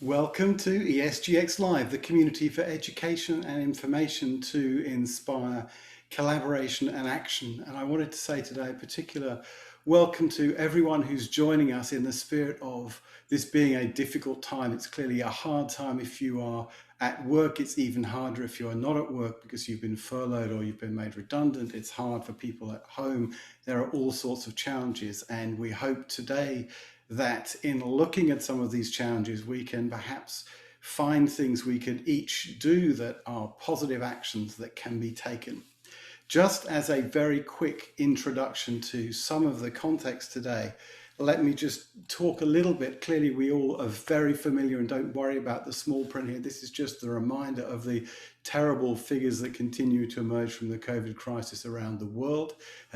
Welcome to ESGX Live, the community for education and information to inspire collaboration and action. And I wanted to say today a particular welcome to everyone who's joining us in the spirit of this being a difficult time. It's clearly a hard time if you are at work. It's even harder if you are not at work because you've been furloughed or you've been made redundant. It's hard for people at home. There are all sorts of challenges, and we hope today that in looking at some of these challenges, we can perhaps find things we could each do that are positive actions that can be taken. Just as a very quick introduction to some of the context today, let me just talk a little bit. Clearly, we all are very familiar, and don't worry about the small print here. This is just the reminder of the terrible figures that continue to emerge from the COVID crisis around the world.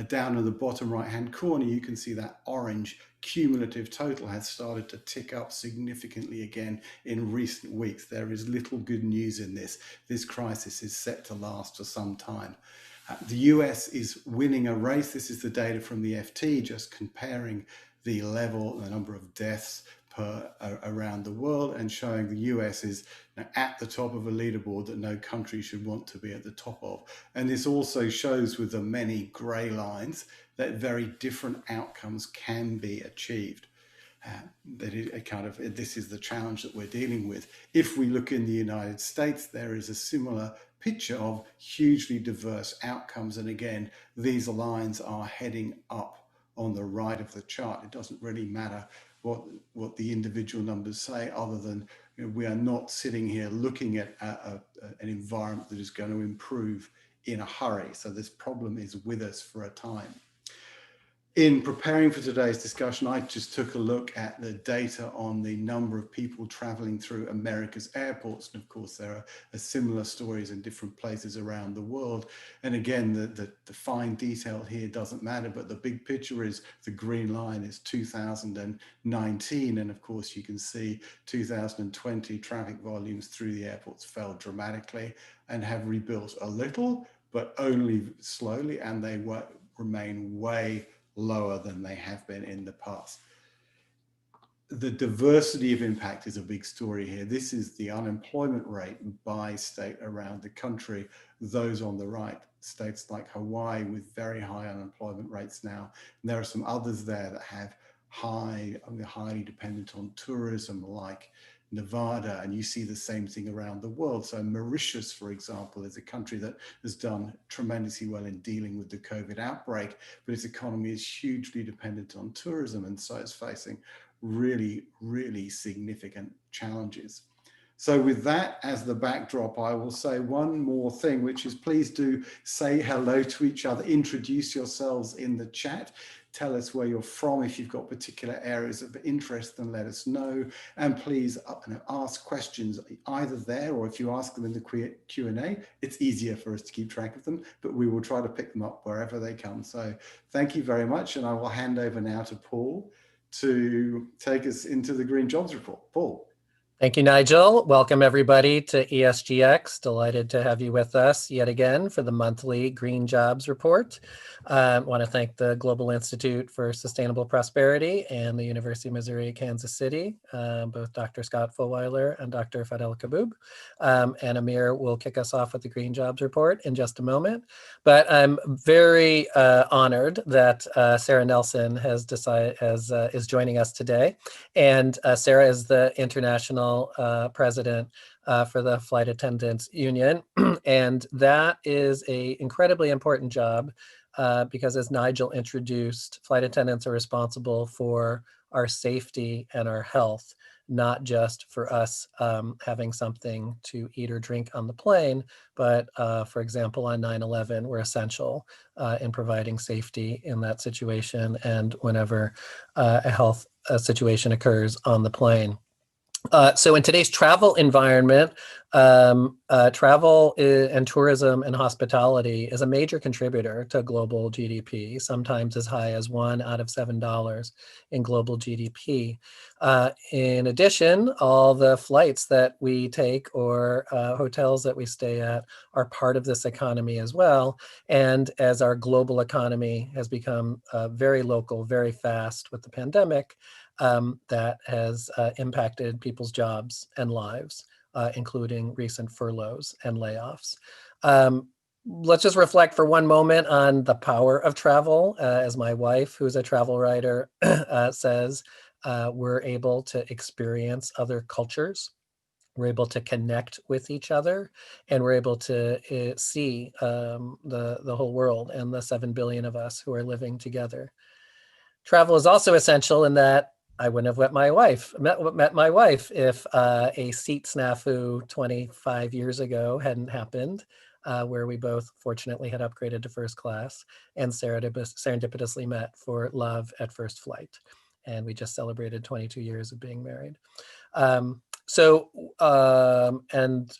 Down in the bottom right-hand corner, you can see that orange cumulative total has started to tick up significantly again in recent weeks. There is little good news in this. This crisis is set to last for some time. The US is winning a race. This is the data from the FT, just comparing the level, the number of deaths around the world, and showing the US is at the top of a leaderboard that no country should want to be at the top of. And this also shows with the many grey lines that very different outcomes can be achieved. This is the challenge that we're dealing with. If we look in the United States, there is a similar picture of hugely diverse outcomes. And again, these lines are heading up on the right of the chart. It doesn't really matter what the individual numbers say, other than we are not sitting here looking at an environment that is going to improve in a hurry. So this problem is with us for a time. In preparing for today's discussion, I just took a look at the data on the number of people traveling through America's airports. And of course, there are similar stories in different places around the world. And again, the fine detail here doesn't matter, but the big picture is the green line is 2019. And of course, you can see 2020 traffic volumes through the airports fell dramatically and have rebuilt a little, but only slowly, and they remain way lower than they have been in the past. The diversity of impact is a big story here. This is the unemployment rate by state around the country. Those on the right, states like Hawaii with very high unemployment rates now. And there are some others there that have highly dependent on tourism, like Nevada, and you see the same thing around the world. So Mauritius, for example, is a country that has done tremendously well in dealing with the COVID outbreak, but its economy is hugely dependent on tourism, and so it's facing really, really significant challenges. So with that as the backdrop, I will say one more thing, which is please do say hello to each other, introduce yourselves in the chat. Tell us where you're from. If you've got particular areas of interest, then let us know. And please ask questions either there, or if you ask them in the Q&A, it's easier for us to keep track of them, but we will try to pick them up wherever they come. So thank you very much. And I will hand over now to Paul to take us into the Green Jobs Report. Paul. Thank you, Nigel. Welcome, everybody, to ESGX. Delighted to have you with us yet again for the monthly Green Jobs Report. I want to thank the Global Institute for Sustainable Prosperity and the University of Missouri Kansas City, both Dr. Scott Fullwiler and Dr. Fadel Kaboub. And Amir will kick us off with the Green Jobs Report in just a moment. But I'm very honored that Sara Nelson is joining us today. And Sara is the International President for the Flight Attendants Union. And that is an incredibly important job because, as Nigel introduced, flight attendants are responsible for our safety and our health, not just for us having something to eat or drink on the plane, but for example, on 9/11, we're essential in providing safety in that situation and whenever a health situation occurs on the plane. So in today's travel environment, travel and tourism and hospitality is a major contributor to global GDP, sometimes as high as $1 out of $7 in global GDP. In addition, all the flights that we take or hotels that we stay at are part of this economy as well. And as our global economy has become very local, very fast with the pandemic, that has impacted people's jobs and lives, including recent furloughs and layoffs. Let's just reflect for one moment on the power of travel. As my wife, who's a travel writer, says, we're able to experience other cultures. We're able to connect with each other, and we're able to see the whole world and the 7 billion of us who are living together. Travel is also essential in that I wouldn't have met my wife if a seat snafu 25 years ago hadn't happened, where we both fortunately had upgraded to first class and serendipitously met for love at first flight. And we just celebrated 22 years of being married. And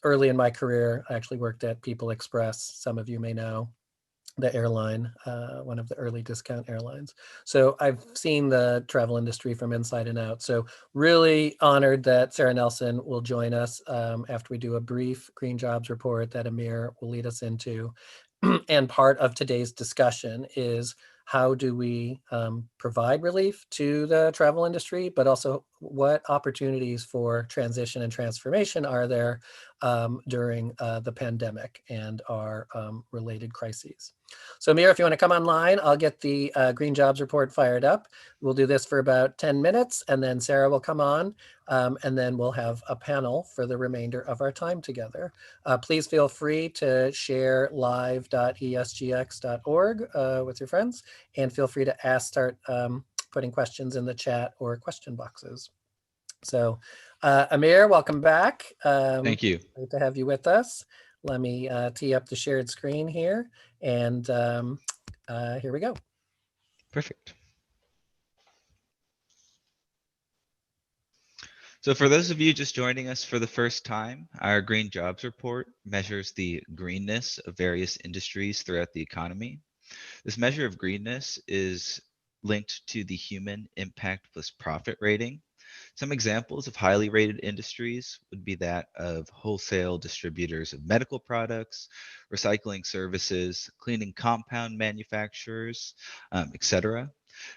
early in my career, I actually worked at People Express. Some of you may know the airline, one of the early discount airlines. So I've seen the travel industry from inside and out. So really honored that Sara Nelson will join us after we do a brief green jobs report that Amir will lead us into. And part of today's discussion is how do we provide relief to the travel industry, but also what opportunities for transition and transformation are there during the pandemic and our related crises. So Amir, if you want to come online, I'll get the Green Jobs Report fired up. We'll do this for about 10 minutes, and then Sara will come on, and then we'll have a panel for the remainder of our time together. Please feel free to share live.esgx.org with your friends, and feel free to start putting questions in the chat or question boxes. So Amir, welcome back. Thank you. Great to have you with us. Let me tee up the shared screen here, and here we go. Perfect. So for those of you just joining us for the first time, our Green Jobs Report measures the greenness of various industries throughout the economy. This measure of greenness is linked to the human impact plus profit rating. Some examples of highly rated industries would be that of wholesale distributors of medical products, recycling services, cleaning compound manufacturers, etc.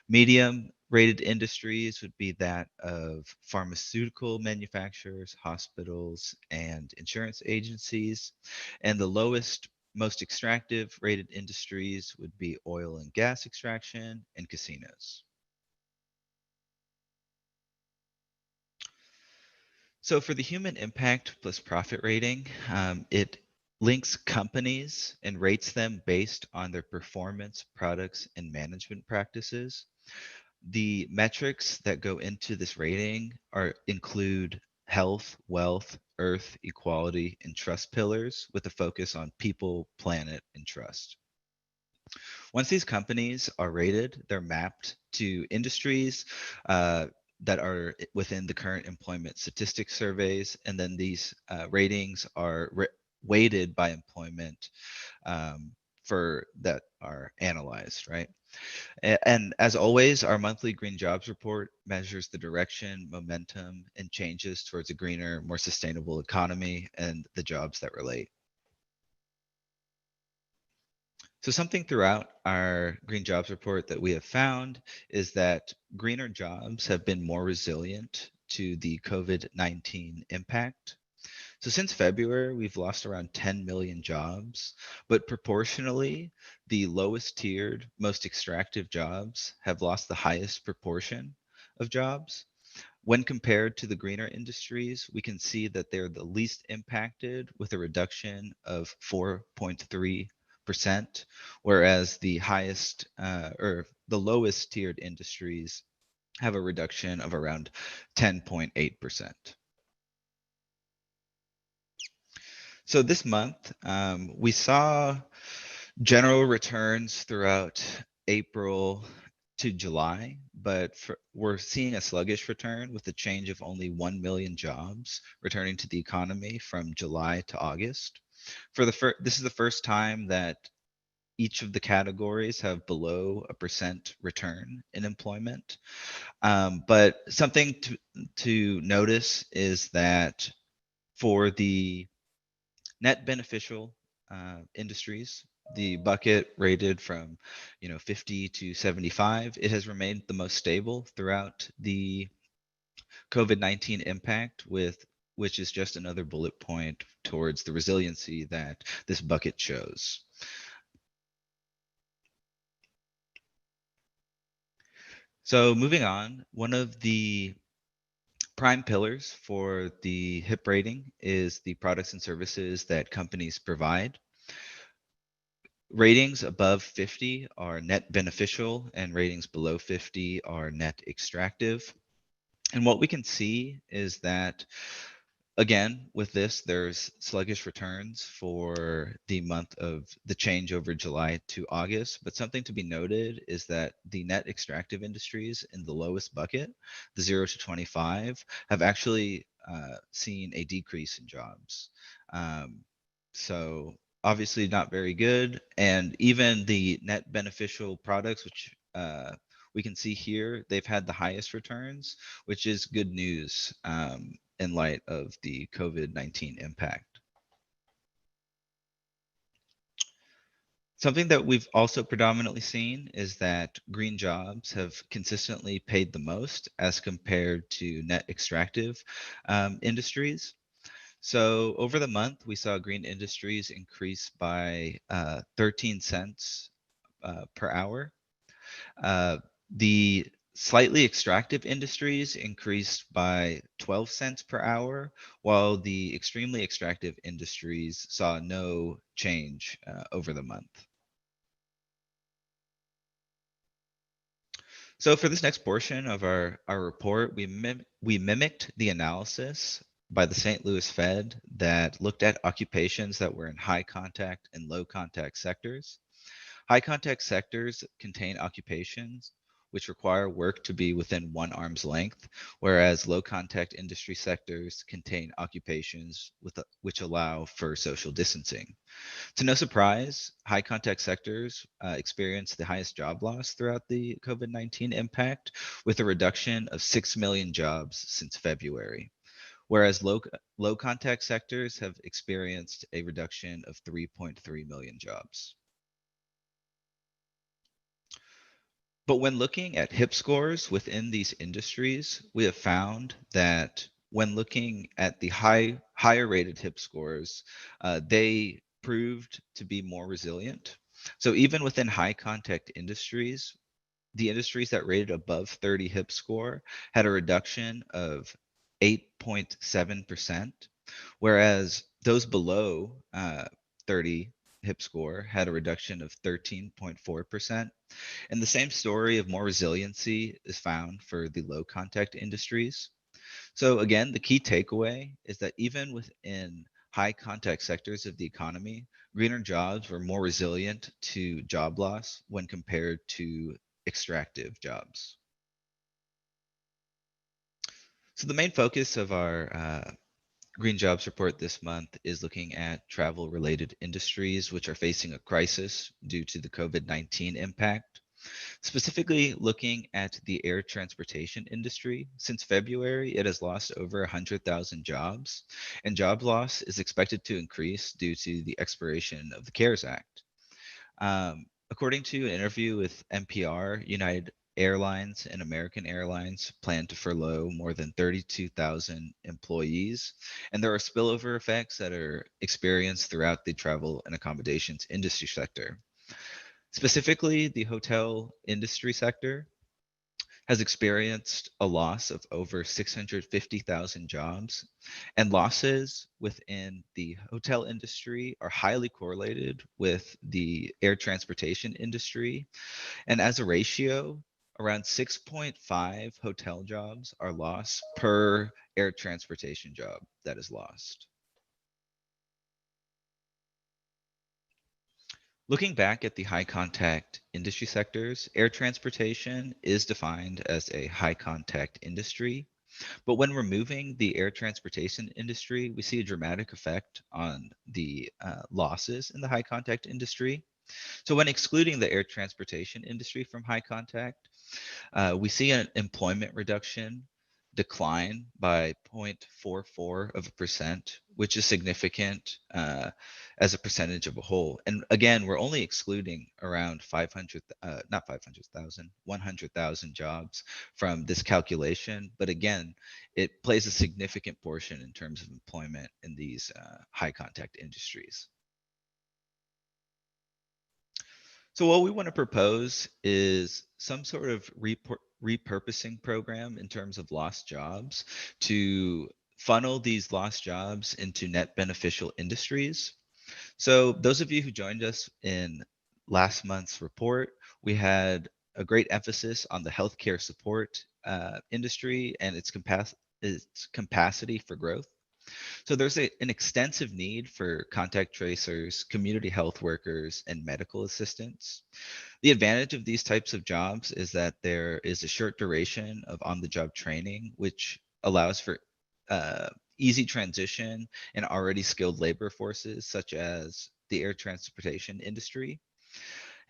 Medium rated industries would be that of pharmaceutical manufacturers, hospitals, and insurance agencies. And the lowest, most extractive rated industries would be oil and gas extraction and casinos. So for the human impact plus profit rating, it links companies and rates them based on their performance, products, and management practices. The metrics that go into this rating include health, wealth, earth, equality, and trust pillars with a focus on people, planet, and trust. Once these companies are rated, they're mapped to industries that are within the current employment statistics surveys, and then these ratings are weighted by employment for that are analyzed, right? And as always, our monthly Green Jobs Report measures the direction, momentum, and changes towards a greener, more sustainable economy and the jobs that relate. So something throughout our Green Jobs Report that we have found is that greener jobs have been more resilient to the COVID-19 impact. So since February, we've lost around 10 million jobs, but proportionally, the lowest tiered, most extractive jobs have lost the highest proportion of jobs. When compared to the greener industries, we can see that they're the least impacted with a reduction of 4.3%, whereas the highest or the lowest tiered industries have a reduction of around 10.8%. So this month, we saw general returns throughout April to July, but we're seeing a sluggish return with a change of only 1 million jobs returning to the economy from July to August. This is the first time that each of the categories have below a % return in employment. But something to notice is that for the net beneficial industries, the bucket rated from 50 to 75. It has remained the most stable throughout the COVID-19 impact, which is just another bullet point towards the resiliency that this bucket shows. So moving on, one of the prime pillars for the HIP rating is the products and services that companies provide. Ratings above 50 are net beneficial, and ratings below 50 are net extractive. And what we can see is that, again, with this, there's sluggish returns for the month of the change over July to August. But something to be noted is that the net extractive industries in the lowest bucket, the 0 to 25, have actually seen a decrease in jobs. So obviously not very good. And even the net beneficial products, which we can see here, they've had the highest returns, which is good news in light of the COVID-19 impact. Something that we've also predominantly seen is that green jobs have consistently paid the most as compared to net extractive industries. So over the month, we saw green industries increase by 13 cents per hour. The slightly extractive industries increased by 12 cents per hour, while the extremely extractive industries saw no change over the month. So for this next portion of our report, we mimicked the analysis by the St. Louis Fed that looked at occupations that were in high contact and low contact sectors. High contact sectors contain occupations which require work to be within 1 arm's length, whereas low contact industry sectors contain occupations which allow for social distancing. To no surprise, high contact sectors experienced the highest job loss throughout the COVID-19 impact, with a reduction of 6 million jobs since February, whereas low contact sectors have experienced a reduction of 3.3 million jobs. But when looking at HIP scores within these industries, we have found that when looking at the higher rated HIP scores, they proved to be more resilient. So even within high contact industries, the industries that rated above 30 HIP score had a reduction of 8.7%, whereas those below 30 HIP score had a reduction of 13.4%. And the same story of more resiliency is found for the low contact industries. So again, the key takeaway is that even within high contact sectors of the economy, greener jobs were more resilient to job loss when compared to extractive jobs. So the main focus of our Green Jobs report this month is looking at travel related industries which are facing a crisis due to the COVID-19 impact. Specifically looking at the air transportation industry, since February, it has lost over 100,000 jobs, and job loss is expected to increase due to the expiration of the CARES Act. According to an interview with NPR, United Airlines and American Airlines plan to furlough more than 32,000 employees, and there are spillover effects that are experienced throughout the travel and accommodations industry sector. Specifically, the hotel industry sector has experienced a loss of over 650,000 jobs, and losses within the hotel industry are highly correlated with the air transportation industry. And as a ratio, around 6.5 hotel jobs are lost per air transportation job that is lost. Looking back at the high contact industry sectors, air transportation is defined as a high contact industry. But when removing the air transportation industry, we see a dramatic effect on the losses in the high contact industry. So when excluding the air transportation industry from high contact, we see an employment reduction decline by 0.44%, which is significant as a percentage of a whole. And again, we're only excluding around 100,000 jobs from this calculation. But again, it plays a significant portion in terms of employment in these high contact industries. So what we want to propose is some sort of repurposing program in terms of lost jobs to funnel these lost jobs into net beneficial industries. So those of you who joined us in last month's report, we had a great emphasis on the healthcare support industry and its capacity for growth. So there's an extensive need for contact tracers, community health workers, and medical assistants. The advantage of these types of jobs is that there is a short duration of on-the-job training, which allows for easy transition in already skilled labor forces, such as the air transportation industry.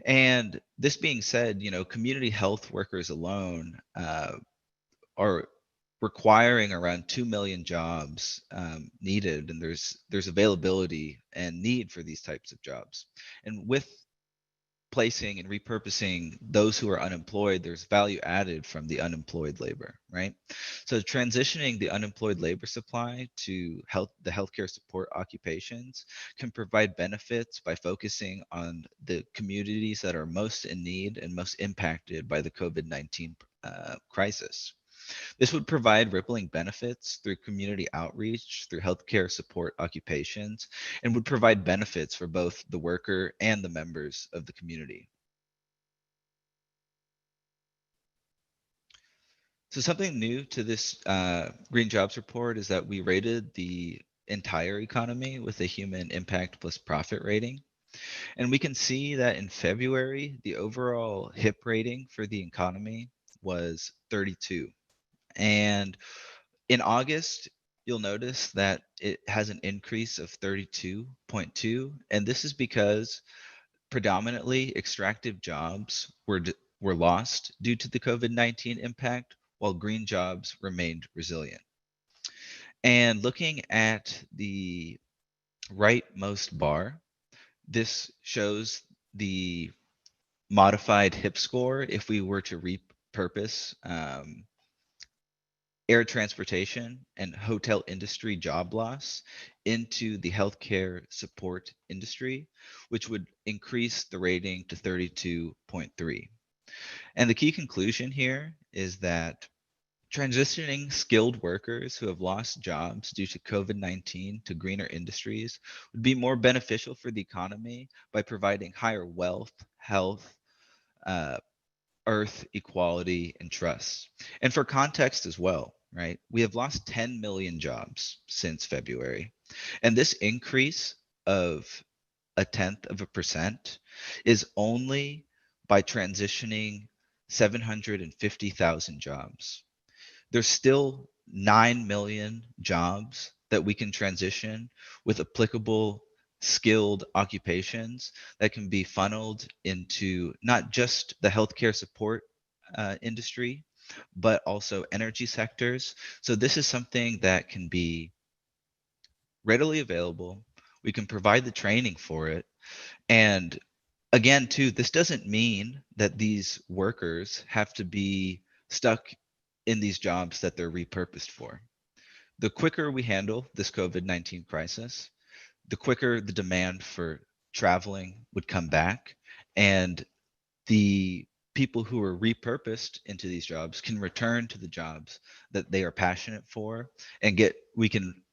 And this being said, community health workers alone are requiring around 2 million jobs needed, and there's availability and need for these types of jobs. And with placing and repurposing those who are unemployed, there's value added from the unemployed labor, right? So transitioning the unemployed labor supply to the healthcare support occupations can provide benefits by focusing on the communities that are most in need and most impacted by the COVID-19 crisis. This would provide rippling benefits through community outreach, through healthcare support occupations, and would provide benefits for both the worker and the members of the community. So something new to this Green Jobs report is that we rated the entire economy with a human impact plus profit rating. And we can see that in February, the overall HIP rating for the economy was 32. And in August, you'll notice that it has an increase of 32.2. And this is because predominantly extractive jobs were lost due to the COVID-19 impact, while green jobs remained resilient. And looking at the rightmost bar, this shows the modified HIP score if we were to repurpose air transportation and hotel industry job loss into the healthcare support industry, which would increase the rating to 32.3. And the key conclusion here is that transitioning skilled workers who have lost jobs due to COVID-19 to greener industries would be more beneficial for the economy by providing higher wealth, health, earth, equality, and trust. And for context as well, right? We have lost 10 million jobs since February. And this increase of 0.1% is only by transitioning 750,000 jobs. There's still 9 million jobs that we can transition with applicable skilled occupations that can be funneled into not just the healthcare support industry, but also energy sectors. So this is something that can be readily available. We can provide the training for it. And again, too, this doesn't mean that these workers have to be stuck in these jobs that they're repurposed for. The quicker we handle this COVID-19 crisis, the quicker the demand for traveling would come back, and the people who are repurposed into these jobs can return to the jobs that they are passionate for, and we can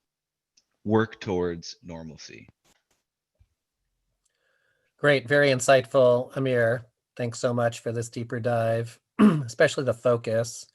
work towards normalcy. Great, very insightful, Amir. Thanks so much for this deeper dive, especially the focus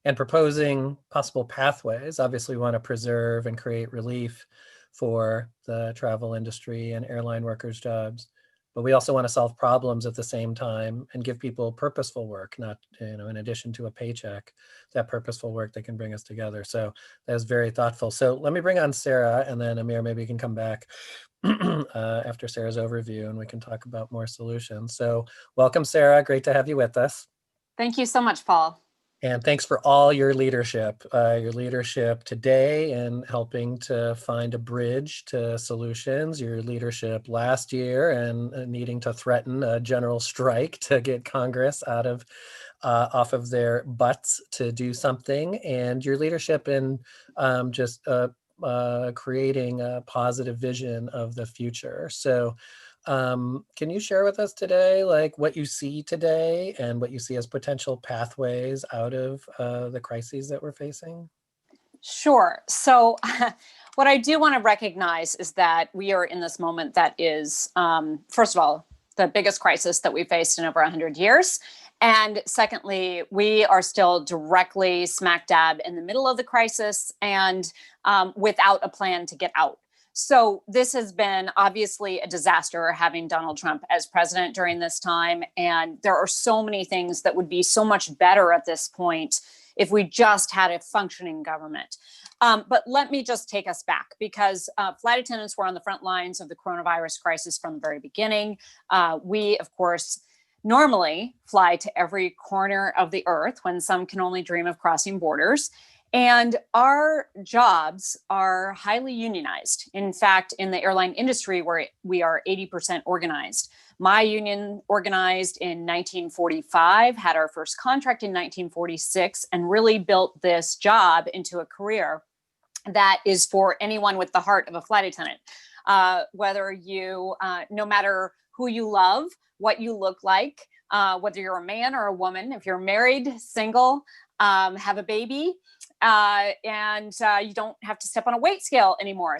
and proposing possible pathways. Obviously, we want to preserve and create relief for the travel industry and airline workers' jobs, but we also want to solve problems at the same time and give people purposeful work, not, in addition to a paycheck, that purposeful work that can bring us together. So that was very thoughtful. So let me bring on Sara, and then Amir, maybe you can come back after Sara's overview and we can talk about more solutions. So welcome, Sara. Great to have you with us. Thank you so much, Paul. And thanks for all your leadership today in helping to find a bridge to solutions, your leadership last year and needing to threaten a general strike to get Congress off of their butts to do something, and your leadership in just creating a positive vision of the future. So can you share with us today, like what you see today and what you see as potential pathways out of the crises that we're facing? Sure. So what I do want to recognize is that we are in this moment that is, first of all, the biggest crisis that we faced in over 100 years. And secondly, we are still directly smack dab in the middle of the crisis and without a plan to get out. So this has been obviously a disaster having Donald Trump as president during this time. And there are so many things that would be so much better at this point if we just had a functioning government. But let me just take us back, because flight attendants were on the front lines of the coronavirus crisis from the very beginning. We, of course, normally fly to every corner of the earth when some can only dream of crossing borders. And our jobs are highly unionized. In fact, in the airline industry, where we are 80% organized. My union organized in 1945, had our first contract in 1946, and really built this job into a career that is for anyone with the heart of a flight attendant. Whether you, no matter who you love, what you look like, whether you're a man or a woman, if you're married, single, have a baby, and you don't have to step on a weight scale anymore.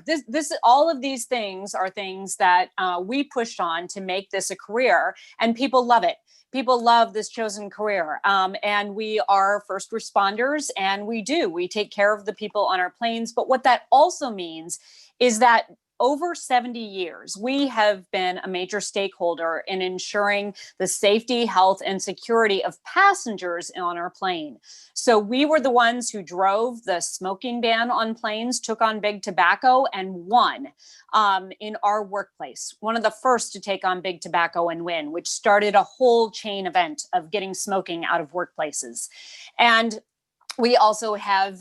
All of these things are things that we pushed on to make this a career, and people love it. People love this chosen career, and we are first responders, and we take care of the people on our planes. But what that also means is that over 70 years, we have been a major stakeholder in ensuring the safety, health, and security of passengers on our plane. So we were the ones who drove the smoking ban on planes, took on big tobacco, and won in our workplace. One of the first to take on big tobacco and win, which started a whole chain event of getting smoking out of workplaces. And we also have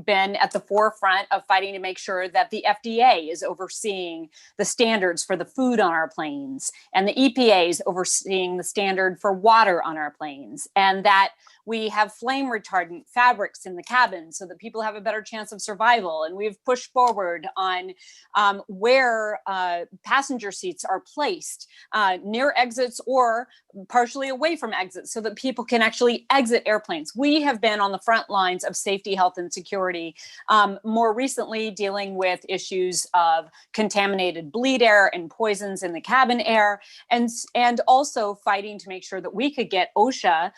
been at the forefront of fighting to make sure that the FDA is overseeing the standards for the food on our planes, and the EPA is overseeing the standard for water on our planes, and that we have flame retardant fabrics in the cabin so that people have a better chance of survival. And we've pushed forward on where passenger seats are placed near exits or partially away from exits so that people can actually exit airplanes. We have been on the front lines of safety, health, and security, more recently dealing with issues of contaminated bleed air and poisons in the cabin air, and also fighting to make sure that we could get OSHA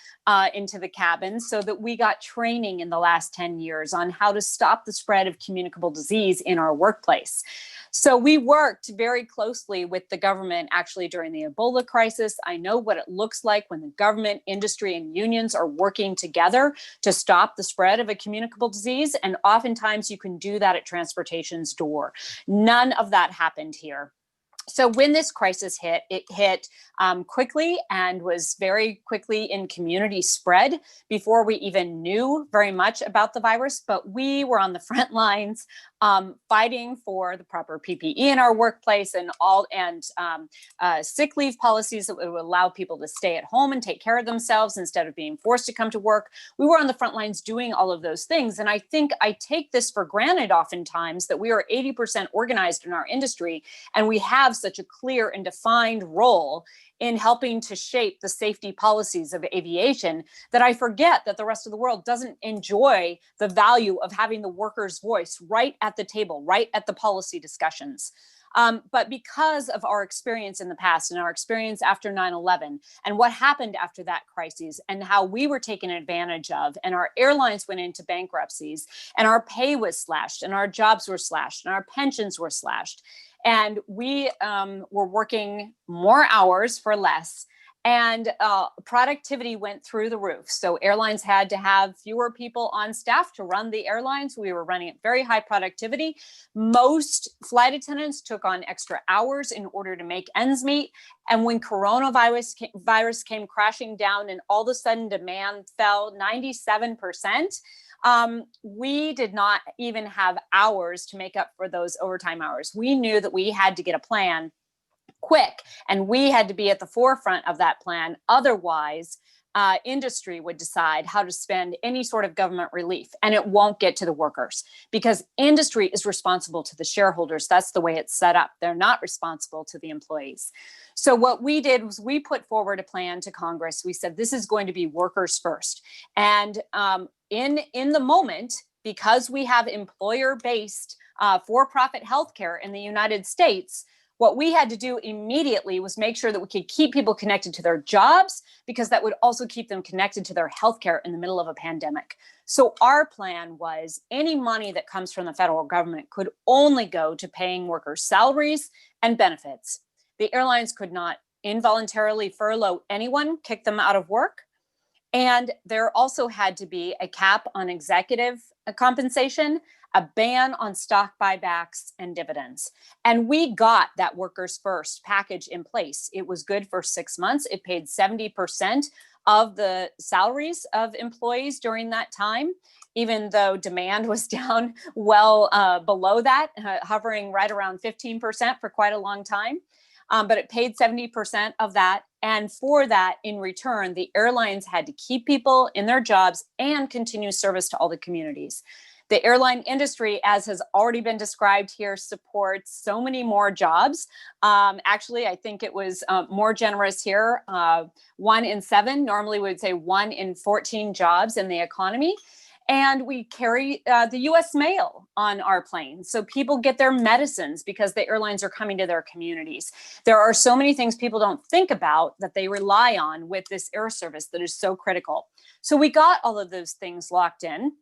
into the cabin, so that we got training in the last 10 years on how to stop the spread of communicable disease in our workplace. So we worked very closely with the government actually during the Ebola crisis. I know what it looks like when the government, industry, and unions are working together to stop the spread of a communicable disease. And oftentimes you can do that at transportation's door. None of that happened here. So when this crisis hit, it hit quickly and was very quickly in community spread before we even knew very much about the virus. But we were on the front lines fighting for the proper PPE in our workplace and sick leave policies that would allow people to stay at home and take care of themselves instead of being forced to come to work. We were on the front lines doing all of those things. And I think I take this for granted oftentimes that we are 80% organized in our industry, and we have such a clear and defined role in helping to shape the safety policies of aviation, that I forget that the rest of the world doesn't enjoy the value of having the worker's voice right at the table, right at the policy discussions. But because of our experience in the past and our experience after 9/11 and what happened after that crisis and how we were taken advantage of, and our airlines went into bankruptcies, and our pay was slashed, and our jobs were slashed, and our pensions were slashed, and we were working more hours for less, And productivity went through the roof. So airlines had to have fewer people on staff to run the airlines. We were running at very high productivity. Most flight attendants took on extra hours in order to make ends meet. And when coronavirus came crashing down and all of a sudden demand fell 97%, we did not even have hours to make up for those overtime hours. We knew that we had to get a plan quick, and we had to be at the forefront of that plan. Otherwise, industry would decide how to spend any sort of government relief, and it won't get to the workers because industry is responsible to the shareholders. That's the way it's set up. They're not responsible to the employees. So what we did was we put forward a plan to Congress. We said, this is going to be workers first. And in the moment, because we have employer-based for-profit healthcare in the United States, what we had to do immediately was make sure that we could keep people connected to their jobs, because that would also keep them connected to their healthcare in the middle of a pandemic. So our plan was any money that comes from the federal government could only go to paying workers' salaries and benefits. The airlines could not involuntarily furlough anyone, kick them out of work. And there also had to be a cap on executive compensation, a ban on stock buybacks and dividends. And we got that workers first package in place. It was good for 6 months. It paid 70% of the salaries of employees during that time, even though demand was down well below that, hovering right around 15% for quite a long time. But it paid 70% of that. And for that, in return, the airlines had to keep people in their jobs and continue service to all the communities. The airline industry, as has already been described here, supports so many more jobs. Actually, I think it was more generous here. 1 in 7, normally we would say 1 in 14 jobs in the economy. And we carry the US mail on our planes. So people get their medicines because the airlines are coming to their communities. There are so many things people don't think about that they rely on with this air service that is so critical. So we got all of those things locked in.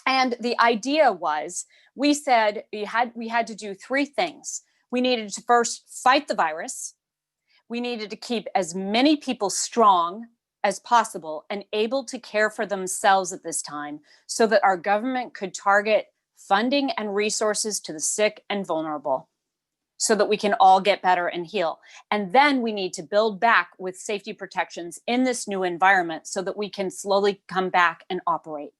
And the idea was, we said we had to do 3 things. We needed to first fight the virus. We needed to keep as many people strong as possible and able to care for themselves at this time, so that our government could target funding and resources to the sick and vulnerable, so that we can all get better and heal. And then we need to build back with safety protections in this new environment so that we can slowly come back and operate.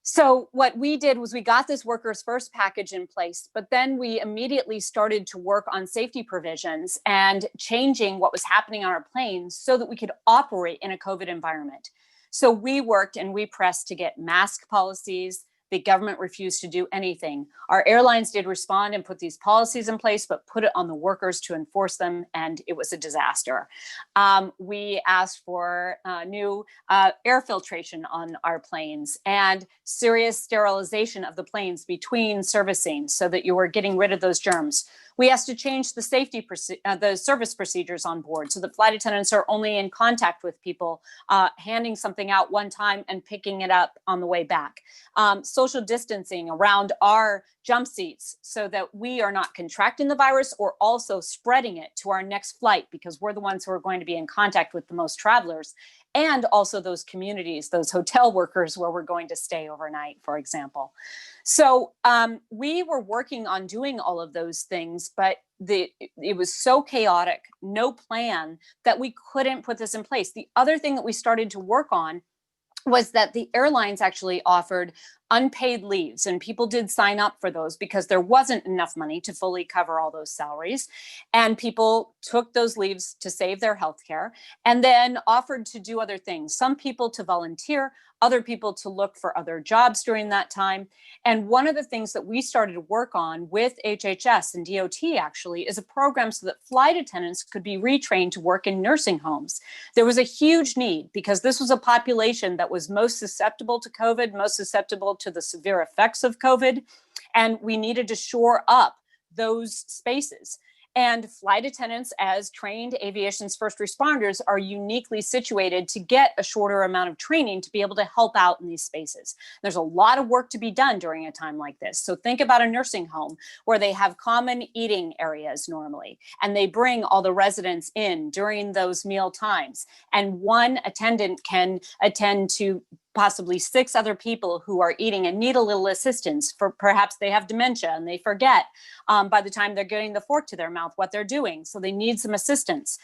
So what we did was we got this workers first package in place, but then we immediately started to work on safety provisions and changing what was happening on our planes so that we could operate in a COVID environment. So we worked and we pressed to get mask policies. The government refused to do anything. Our airlines did respond and put these policies in place, but put it on the workers to enforce them, and it was a disaster. We asked for new air filtration on our planes and serious sterilization of the planes between servicing so that you were getting rid of those germs. We asked to change the the service procedures on board so that flight attendants are only in contact with people, handing something out one time and picking it up on the way back. Social distancing around our jump seats so that we are not contracting the virus or also spreading it to our next flight, because we're the ones who are going to be in contact with the most travelers, and also those communities, those hotel workers where we're going to stay overnight, for example. So we were working on doing all of those things, but it was so chaotic, no plan, that we couldn't put this in place. The other thing that we started to work on was that the airlines actually offered unpaid leaves, and people did sign up for those because there wasn't enough money to fully cover all those salaries. And people took those leaves to save their health care and then offered to do other things. Some people to volunteer, other people to look for other jobs during that time. And one of the things that we started to work on with HHS and DOT actually is a program so that flight attendants could be retrained to work in nursing homes. There was a huge need because this was a population that was most susceptible to COVID, most susceptible to the severe effects of COVID. And we needed to shore up those spaces. And flight attendants, as trained aviation's first responders, are uniquely situated to get a shorter amount of training to be able to help out in these spaces. There's a lot of work to be done during a time like this. So think about a nursing home where they have common eating areas normally, and they bring all the residents in during those meal times. And one attendant can attend to possibly 6 other people who are eating and need a little assistance, for perhaps they have dementia and they forget by the time they're getting the fork to their mouth what they're doing. So they need some assistance.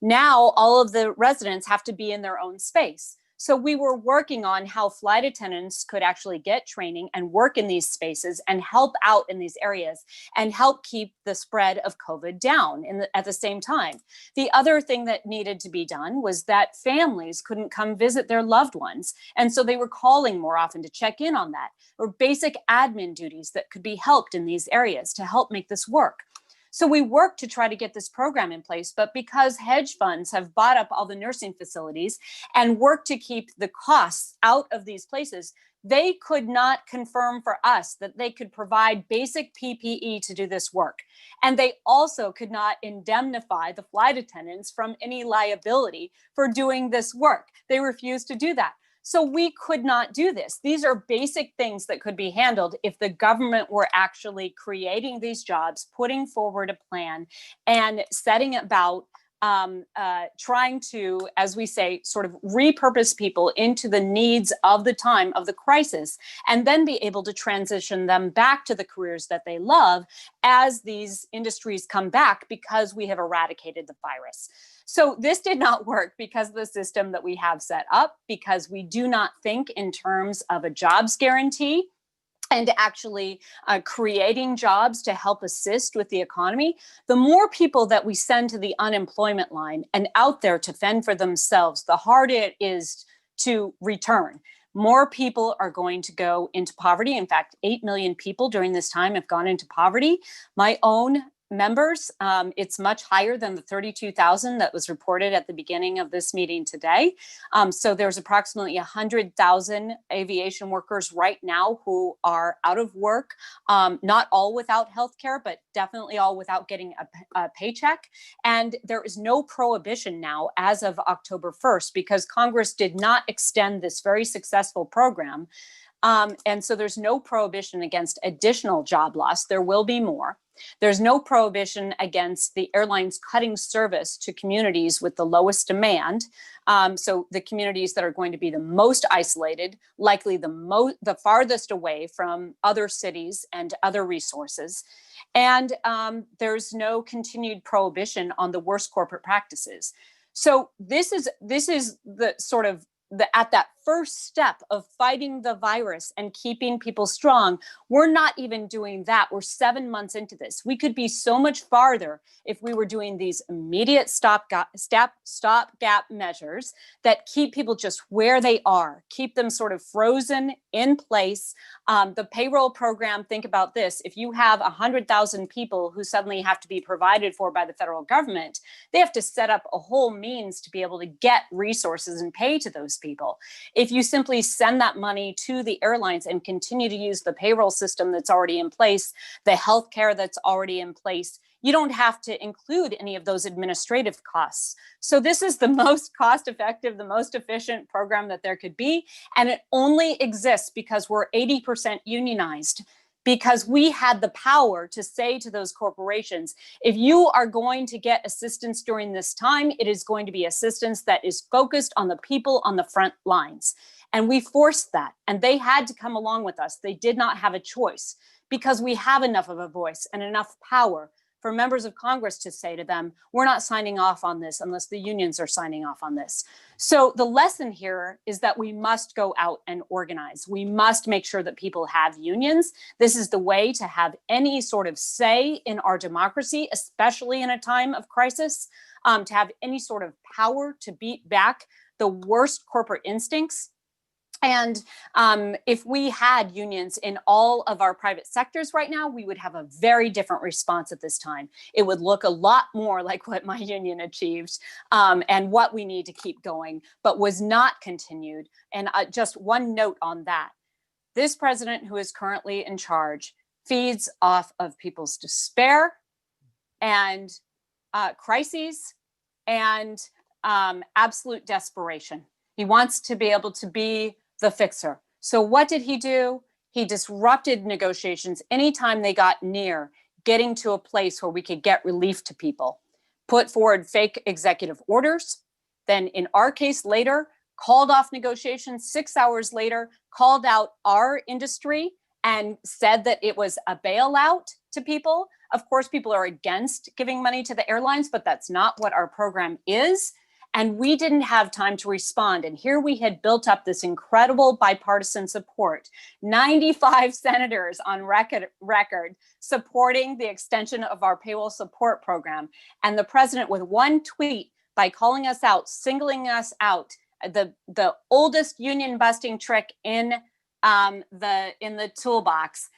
Now all of the residents have to be in their own space. So we were working on how flight attendants could actually get training and work in these spaces and help out in these areas and help keep the spread of COVID down at the same time. The other thing that needed to be done was that families couldn't come visit their loved ones. And so they were calling more often to check in on that, or basic admin duties that could be helped in these areas to help make this work. So we worked to try to get this program in place, but because hedge funds have bought up all the nursing facilities and worked to keep the costs out of these places, they could not confirm for us that they could provide basic PPE to do this work. And they also could not indemnify the flight attendants from any liability for doing this work. They refused to do that. So we could not do this. These are basic things that could be handled if the government were actually creating these jobs, putting forward a plan, and setting about trying to, as we say, sort of repurpose people into the needs of the time of the crisis, and then be able to transition them back to the careers that they love as these industries come back, because we have eradicated the virus. So this did not work because of the system that we have set up, because we do not think in terms of a jobs guarantee and actually creating jobs to help assist with the economy. The more people that we send to the unemployment line and out there to fend for themselves, the harder it is to return. More people are going to go into poverty. In fact, 8 million people during this time have gone into poverty. My own members, it's much higher than the 32,000 that was reported at the beginning of this meeting today. So there's approximately 100,000 aviation workers right now who are out of work, not all without health care, but definitely all without getting a paycheck. And there is no prohibition now as of October 1st, because Congress did not extend this very successful program. And so there's no prohibition against additional job loss. There will be more. There's no prohibition against the airlines cutting service to communities with the lowest demand. So the communities that are going to be the most isolated, likely the farthest away from other cities and other resources. And there's no continued prohibition on the worst corporate practices. So this is the sort of at that first step of fighting the virus and keeping people strong. We're not even doing that. We're 7 months into this. We could be so much farther if we were doing these immediate stopgap measures that keep people just where they are, keep them sort of frozen in place. The payroll program, think about this. If you have 100,000 people who suddenly have to be provided for by the federal government, they have to set up a whole means to be able to get resources and pay to those people. If you simply send that money to the airlines and continue to use the payroll system that's already in place, the healthcare that's already in place, you don't have to include any of those administrative costs. So this is the most cost-effective, the most efficient program that there could be. And it only exists because we're 80% unionized, because we had the power to say to those corporations, if you are going to get assistance during this time, it is going to be assistance that is focused on the people on the front lines. And we forced that, and they had to come along with us. They did not have a choice, because we have enough of a voice and enough power for members of Congress to say to them, we're not signing off on this unless the unions are signing off on this. So the lesson here is that we must go out and organize. We must make sure that people have unions. This is the way to have any sort of say in our democracy, especially in a time of crisis, to have any sort of power to beat back the worst corporate instincts. And if we had unions in all of our private sectors right now, we would have a very different response at this time. It would look a lot more like what my union achieved and what we need to keep going, but was not continued. And just one note on that. This president who is currently in charge feeds off of people's despair, and crises and absolute desperation. He wants to be able to be the fixer. So what did he do? He disrupted negotiations anytime they got near getting to a place where we could get relief to people. Put forward fake executive orders. Then in our case later, called off negotiations 6 hours later, called out our industry and said that it was a bailout to people. Of course, people are against giving money to the airlines, but that's not what our program is. And we didn't have time to respond. And here we had built up this incredible bipartisan support, 95 senators on record supporting the extension of our payroll support program. And the president, with one tweet, by calling us out, singling us out, the oldest union busting trick in the toolbox,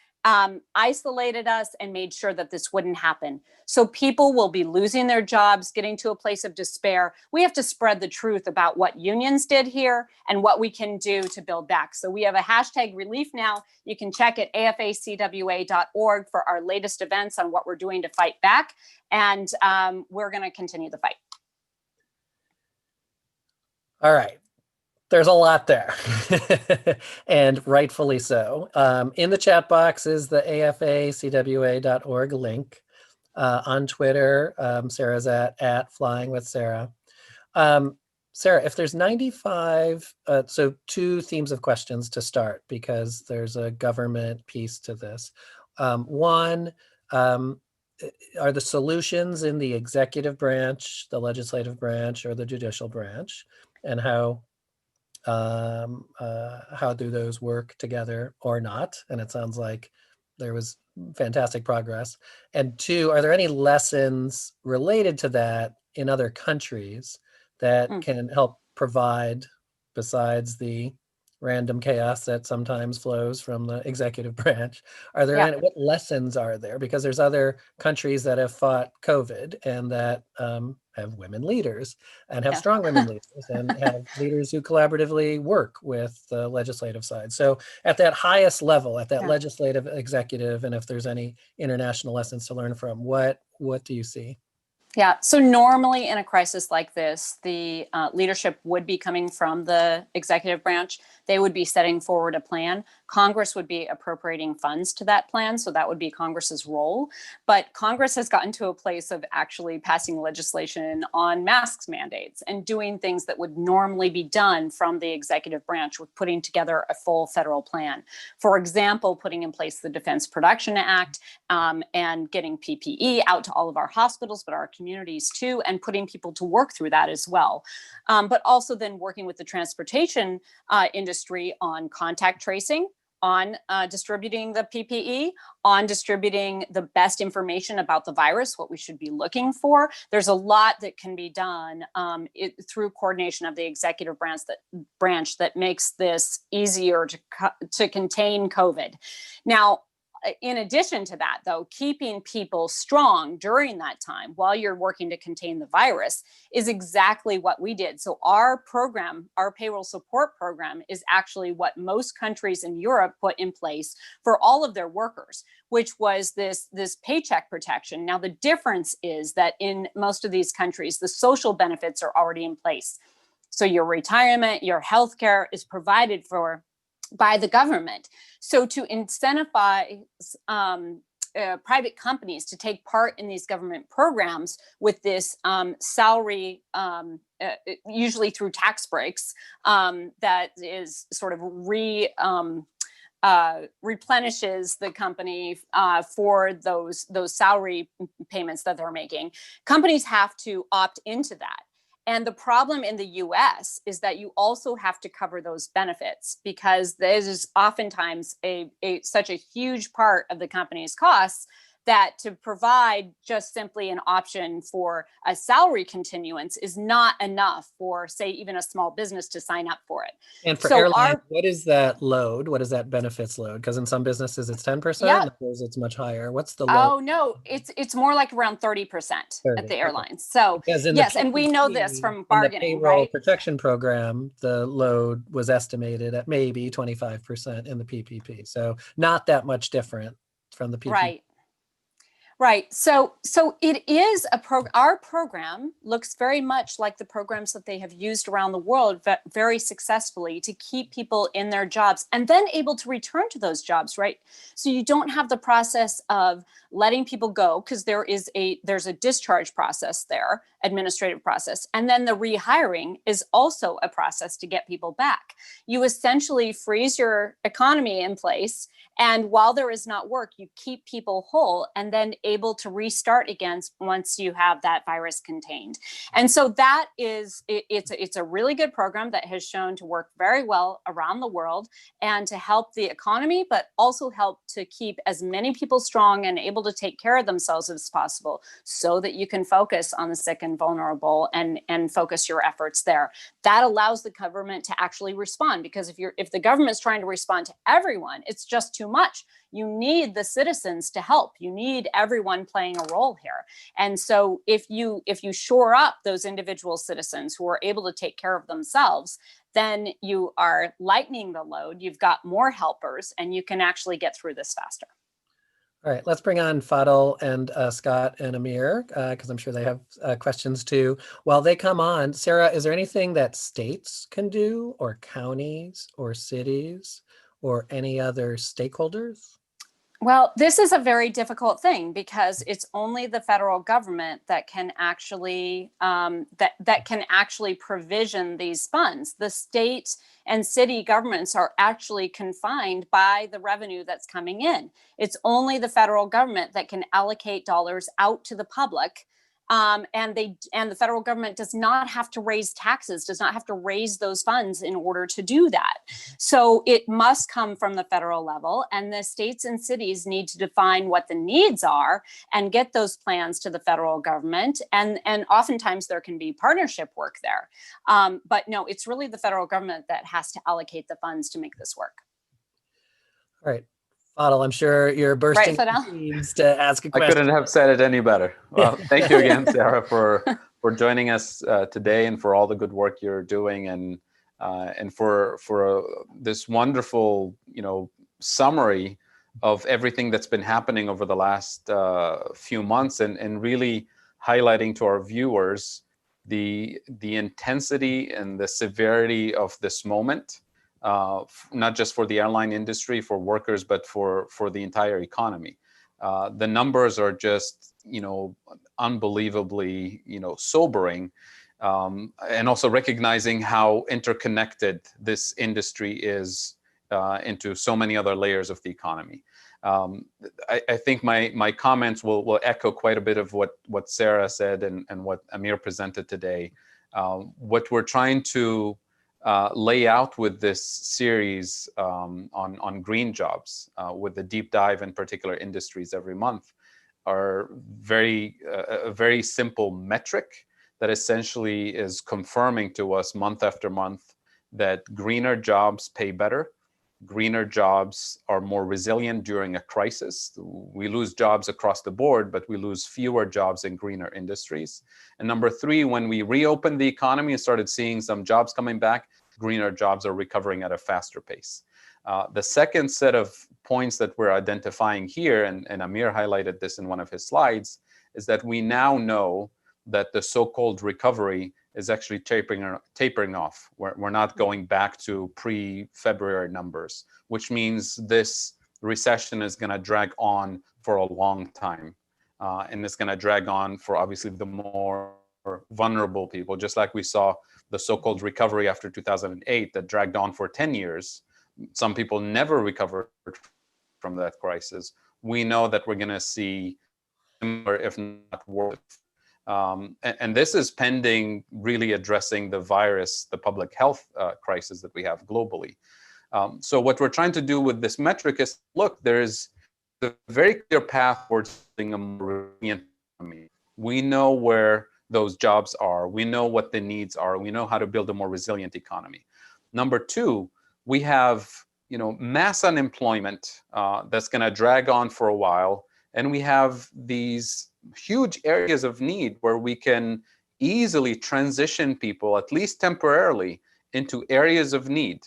isolated us and made sure that this wouldn't happen. So people will be losing their jobs, getting to a place of despair. We have to spread the truth about what unions did here and what we can do to build back. So we have a hashtag relief now. You can check at AFA-CWA.org for our latest events on what we're doing to fight back. And we're going to continue the fight. All right. There's a lot there, and rightfully so. In the chat box is the AFA-CWA.org link. On Twitter, Sarah's at Flying with Sarah. Sarah, if there's 95, so two themes of questions to start, because there's a government piece to this. One, are the solutions in the executive branch, the legislative branch, or the judicial branch, and how do those work together or not? And it sounds like there was fantastic progress. And two, are there any lessons related to that in other countries that can help provide, besides the random chaos that sometimes flows from the executive branch? Are there any, what lessons are there? Because there's other countries that have fought COVID and that have women leaders and have strong women leaders and have leaders who collaboratively work with the legislative side. So at that highest level, at that legislative, executive, and if there's any international lessons to learn from, what do you see? Yeah, so normally in a crisis like this, the leadership would be coming from the executive branch. They would be setting forward a plan. Congress would be appropriating funds to that plan, so that would be Congress's role. But Congress has gotten to a place of actually passing legislation on masks mandates and doing things that would normally be done from the executive branch with putting together a full federal plan. For example, putting in place the Defense Production Act and getting PPE out to all of our hospitals, but our communities too, and putting people to work through that as well. But also then working with the transportation industry on contact tracing, on distributing the PPE, on distributing the best information about the virus, what we should be looking for. There's a lot that can be done through coordination of the executive branch that makes this easier to contain COVID. Now, in addition to that, though, keeping people strong during that time while you're working to contain the virus is exactly what we did. So our program, our payroll support program, is actually what most countries in Europe put in place for all of their workers, which was this paycheck protection. Now, the difference is that in most of these countries, the social benefits are already in place. So your retirement, your healthcare is provided for by the government. So to incentivize private companies to take part in these government programs with this salary, usually through tax breaks, that is sort of replenishes the company for those salary payments that they're making. Companies have to opt into that. And the problem in the US is that you also have to cover those benefits, because there's oftentimes such a huge part of the company's costs that to provide just simply an option for a salary continuance is not enough for, say, even a small business to sign up for it. And for airlines, what is that load? What is that benefits load? Because in some businesses it's 10%, in others it's much higher. What's the load? Oh no, it's more like around 30% at the airlines. So yes, and we know this from bargaining, in the payroll protection program, the load was estimated at maybe 25% in the PPP. So not that much different from the PPP. Right. So it is our program looks very much like the programs that they have used around the world very successfully to keep people in their jobs and then able to return to those jobs, right? So you don't have the process of letting people go, because there's a discharge process there, administrative process, and then the rehiring is also a process to get people back. You essentially freeze your economy in place, and while there is not work, you keep people whole and then able to restart again once you have that virus contained. And so that is, it's a really good program that has shown to work very well around the world and to help the economy, but also help to keep as many people strong and able to take care of themselves as possible, so that you can focus on the sick and vulnerable and focus your efforts there. That allows the government to actually respond, because if the government is trying to respond to everyone, it's just too much. You need the citizens to help. You need everyone playing a role here. And so if you shore up those individual citizens who are able to take care of themselves, then you are lightening the load. You've got more helpers, and you can actually get through this faster. All right, let's bring on Fadl and Scott and Amir, because I'm sure they have questions too. While they come on, Sarah, is there anything that states can do, or counties or cities or any other stakeholders? Well, this is a very difficult thing, because it's only the federal government that can actually that can actually provision these funds. The state and city governments are actually confined by the revenue that's coming in. It's only the federal government that can allocate dollars out to the public. And the federal government does not have to raise taxes, does not have to raise those funds in order to do that. So it must come from the federal level, and the states and cities need to define what the needs are and get those plans to the federal government. And oftentimes there can be partnership work there. But no, it's really the federal government that has to allocate the funds to make this work. All right. Fadl, I'm sure you're bursting Fadl? teams to ask a question. I couldn't have said it any better. Well, thank you again, Sarah, for joining us today, and for all the good work you're doing, and for this wonderful, summary of everything that's been happening over the last few months, and really highlighting to our viewers the intensity and the severity of this moment. Not just for the airline industry, for workers, but for the entire economy. The numbers are just, unbelievably, sobering, and also recognizing how interconnected this industry is into so many other layers of the economy. I think my comments will echo quite a bit of what Sarah said and what Amir presented today. What we're trying to lay out with this series on green jobs, with the deep dive in particular industries every month, are a very simple metric that essentially is confirming to us month after month that greener jobs pay better. Greener jobs are more resilient during a crisis. We lose jobs across the board, but we lose fewer jobs in greener industries. And number three, when we reopened the economy and started seeing some jobs coming back, greener jobs are recovering at a faster pace. The second set of points that we're identifying here, and Amir highlighted this in one of his slides, is that we now know that the so-called recovery is actually tapering off. We're not going back to pre-February numbers, which means this recession is going to drag on for a long time. And it's going to drag on for obviously the more vulnerable people, just like we saw the so-called recovery after 2008 that dragged on for 10 years. Some people never recovered from that crisis. We know that we're going to see similar, if not worse. And this is pending really addressing the virus, the public health crisis that we have globally. So what we're trying to do with this metric is, look, there's a very clear path towards being a more resilient economy. We know where those jobs are. We know what the needs are. We know how to build a more resilient economy. Number two, we have mass unemployment that's going to drag on for a while. And we have these huge areas of need where we can easily transition people, at least temporarily, into areas of need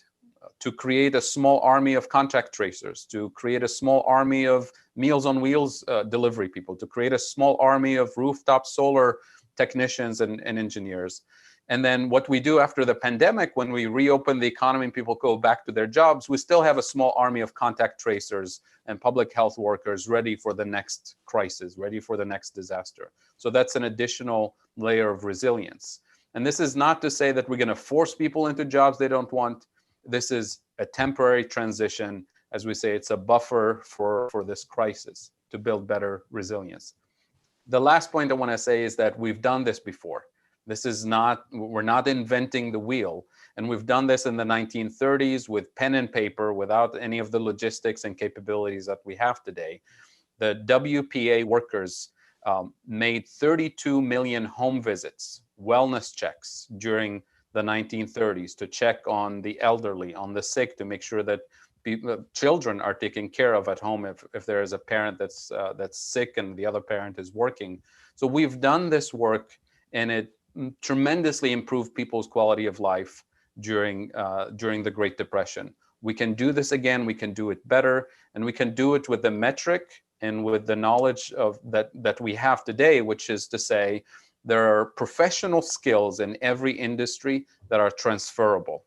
to create a small army of contact tracers, to create a small army of Meals on Wheels delivery people, to create a small army of rooftop solar technicians and engineers. And then what we do after the pandemic, when we reopen the economy and people go back to their jobs, we still have a small army of contact tracers and public health workers ready for the next crisis, ready for the next disaster. So that's an additional layer of resilience. And this is not to say that we're going to force people into jobs they don't want. This is a temporary transition. As we say, it's a buffer for this crisis to build better resilience. The last point I want to say is that we've done this before. This is not, we're not inventing the wheel. And we've done this in the 1930s with pen and paper without any of the logistics and capabilities that we have today. The WPA workers made 32 million home visits, wellness checks during the 1930s to check on the elderly, on the sick, to make sure that children are taken care of at home if there is a parent that's sick and the other parent is working. So we've done this work, and it tremendously improved people's quality of life during the Great Depression. We can do this again. We can do it better, and we can do it with the metric and with the knowledge of that we have today, which is to say there are professional skills in every industry that are transferable,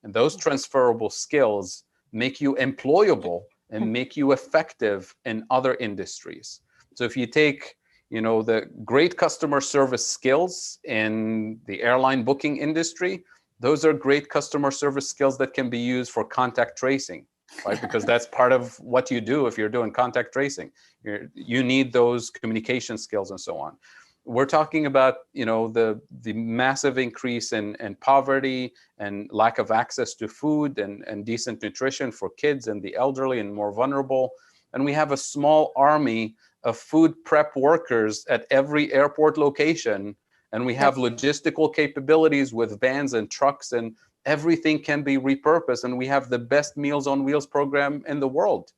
and those transferable skills make you employable and make you effective in other industries. So if you take, the great customer service skills in the airline booking industry, those are great customer service skills that can be used for contact tracing, right? Because that's part of what you do if you're doing contact tracing. You need those communication skills and so on. We're talking about, the massive increase in poverty and lack of access to food and decent nutrition for kids and the elderly and more vulnerable. And we have a small army of food prep workers at every airport location. And we have logistical capabilities with vans and trucks, and everything can be repurposed. And we have the best Meals on Wheels program in the world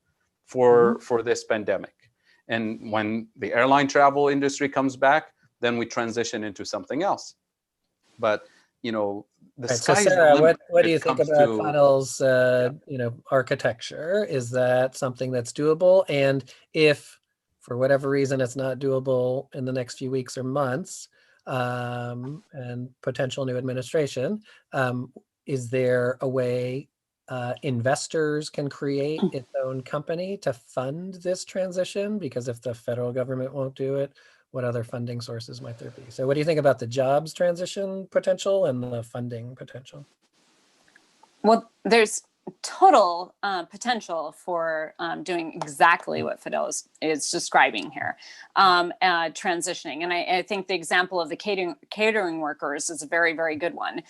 for this pandemic. And when the airline travel industry comes back, then we transition into something else. But, the sky's Sarah, the limit. what do you think about Funnel's, architecture? Is that something that's doable? And if, for whatever reason, it's not doable in the next few weeks or months, and potential new administration, is there a way investors can create its own company to fund this transition? Because if the federal government won't do it, what other funding sources might there be? So what do you think about the jobs transition potential and the funding potential? Well, there's total potential for doing exactly what Fidel is describing here, transitioning. And I think the example of the catering workers is a very, very good one.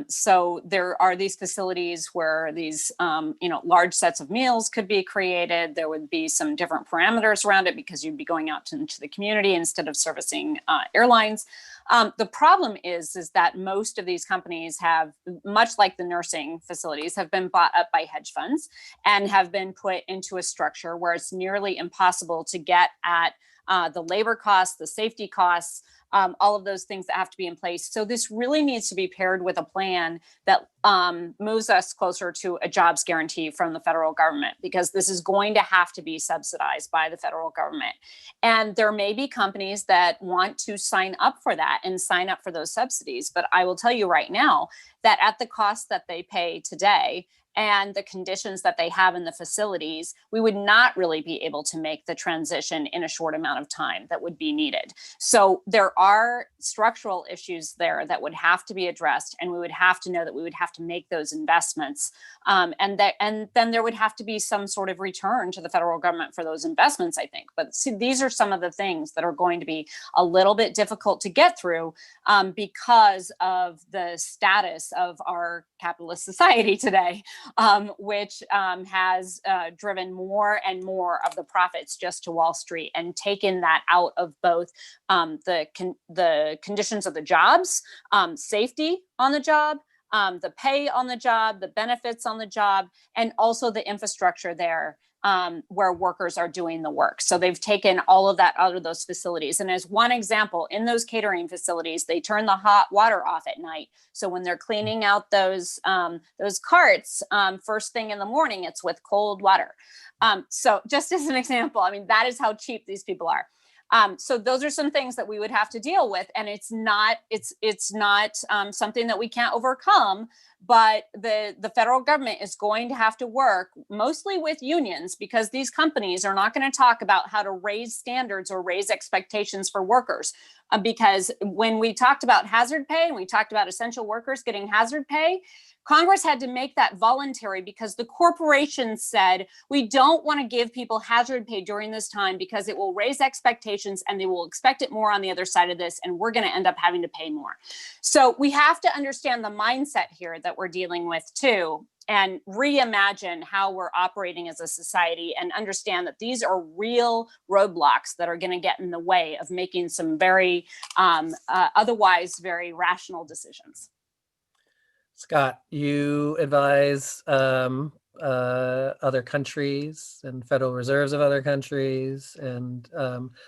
So there are these facilities where these, large sets of meals could be created. There would be some different parameters around it because you'd be going out into the community instead of servicing airlines. The problem is that most of these companies have, much like the nursing facilities, have been bought up by hedge funds and have been put into a structure where it's nearly impossible to get at the labor costs, the safety costs, all of those things that have to be in place. So this really needs to be paired with a plan that moves us closer to a jobs guarantee from the federal government, because this is going to have to be subsidized by the federal government. And there may be companies that want to sign up for that and sign up for those subsidies. But I will tell you right now that at the cost that they pay today and the conditions that they have in the facilities, we would not really be able to make the transition in a short amount of time that would be needed. So there are structural issues there that would have to be addressed, and we would have to know that we would have to make those investments, and then there would have to be some sort of return to the federal government for those investments, I think. But see, these are some of the things that are going to be a little bit difficult to get through because of the status of our capitalist society today. Which has driven more and more of the profits just to Wall Street and taken that out of both the conditions of the jobs, safety on the job, the pay on the job, the benefits on the job, and also the infrastructure there where workers are doing the work. So they've taken all of that out of those facilities. And as one example, in those catering facilities, they turn the hot water off at night. So when they're cleaning out those carts first thing in the morning, it's with cold water. So just as an example, I mean, that is how cheap these people are. So those are some things that we would have to deal with, and it's not something that we can't overcome. But the federal government is going to have to work mostly with unions, because these companies are not going to talk about how to raise standards or raise expectations for workers. Because when we talked about hazard pay and we talked about essential workers getting hazard pay, Congress had to make that voluntary because the corporations said, we don't want to give people hazard pay during this time because it will raise expectations and they will expect it more on the other side of this, and we're going to end up having to pay more. So we have to understand the mindset here that we're dealing with too, and reimagine how we're operating as a society, and understand that these are real roadblocks that are going to get in the way of making some very otherwise very rational decisions. Scott, you advise other countries and federal reserves of other countries. And